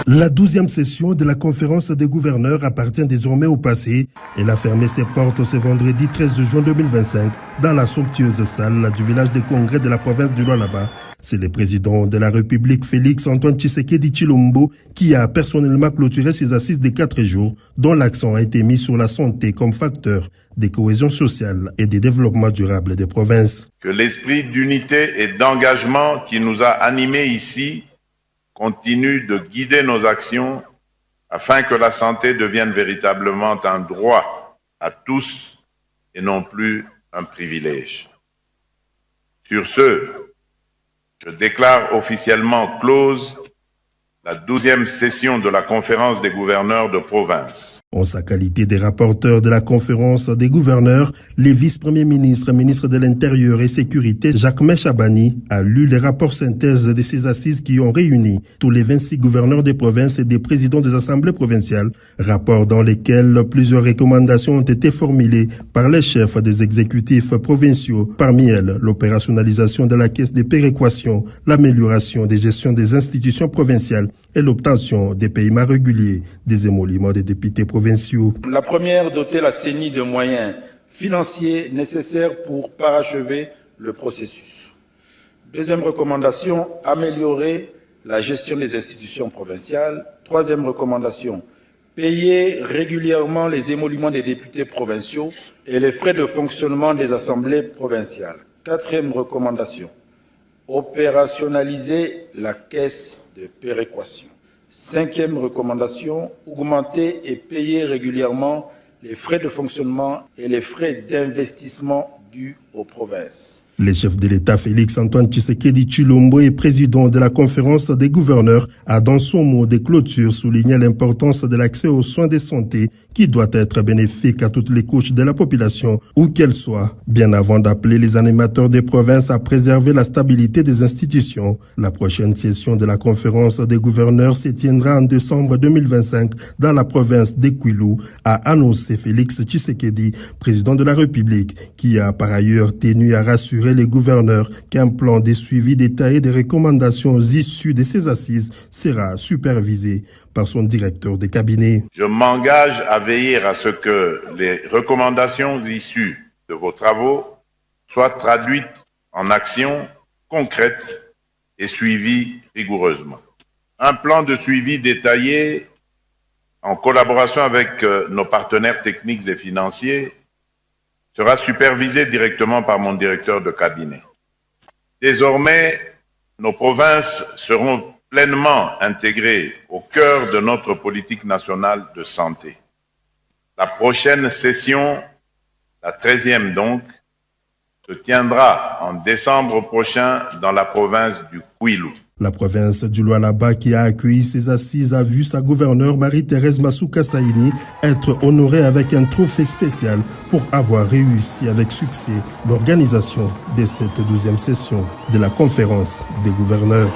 La 12e session de la conférence des gouverneurs appartient désormais au passé. Elle a fermé ses portes ce vendredi 13 juin 2025 dans la somptueuse salle du village des congrès de la province du Lualaba. C'est le président de la République, Félix Antoine Tshisekedi Tshilombo, qui a personnellement clôturé ses assises de 4 jours, dont l'accent a été mis sur la santé comme facteur de cohésion sociale et de développement durable des provinces. Que l'esprit d'unité et d'engagement qui nous a animés ici continue de guider nos actions afin que la santé devienne véritablement un droit à tous et non plus un privilège. Sur ce, je déclare officiellement close la 12e session de la conférence des gouverneurs de province. En sa qualité de rapporteur de la conférence des gouverneurs, les vice-premiers ministres, ministres de l'Intérieur et Sécurité, Jacques Chabani, a lu les rapports synthèse de ces assises qui ont réuni tous les 26 gouverneurs des provinces et des présidents des assemblées provinciales, rapports dans lesquels plusieurs recommandations ont été formulées par les chefs des exécutifs provinciaux, parmi elles l'opérationnalisation de la caisse des péréquations, l'amélioration des gestions des institutions provinciales et l'obtention des paiements réguliers des émoluments des députés provinciaux. La première, doter la CENI de moyens financiers nécessaires pour parachever le processus. Deuxième recommandation, améliorer la gestion des institutions provinciales. Troisième recommandation, payer régulièrement les émoluments des députés provinciaux et les frais de fonctionnement des assemblées provinciales. Quatrième recommandation, opérationnaliser la caisse de péréquation. Cinquième recommandation, augmenter et payer régulièrement les frais de fonctionnement et les frais d'investissement dus aux provinces. Le chef de l'État Félix Antoine Tshisekedi Tshilombo et président de la conférence des gouverneurs a dans son mot de clôture souligné l'importance de l'accès aux soins de santé qui doit être bénéfique à toutes les couches de la population, où qu'elles soient, bien avant d'appeler les animateurs des provinces à préserver la stabilité des institutions. La prochaine session de la conférence des gouverneurs se tiendra en décembre 2025 dans la province de Kwilu, a annoncé Félix Tshisekedi, président de la République, qui a par ailleurs tenu à rassurer les gouverneurs qu'un plan de suivi détaillé des recommandations issues de ces assises sera supervisé par son directeur de cabinet. Je m'engage à veiller à ce que les recommandations issues de vos travaux soient traduites en actions concrètes et suivies rigoureusement. Un plan de suivi détaillé en collaboration avec nos partenaires techniques et financiers sera supervisé directement par mon directeur de cabinet. Désormais, nos provinces seront pleinement intégrées au cœur de notre politique nationale de santé. La prochaine session, la 13e donc, se tiendra en décembre prochain dans la province du Kwilu. La province du Lualaba qui a accueilli ces assises a vu sa gouverneure Marie-Thérèse Masuka Saini être honorée avec un trophée spécial pour avoir réussi avec succès l'organisation de cette 12e session de la conférence des gouverneurs.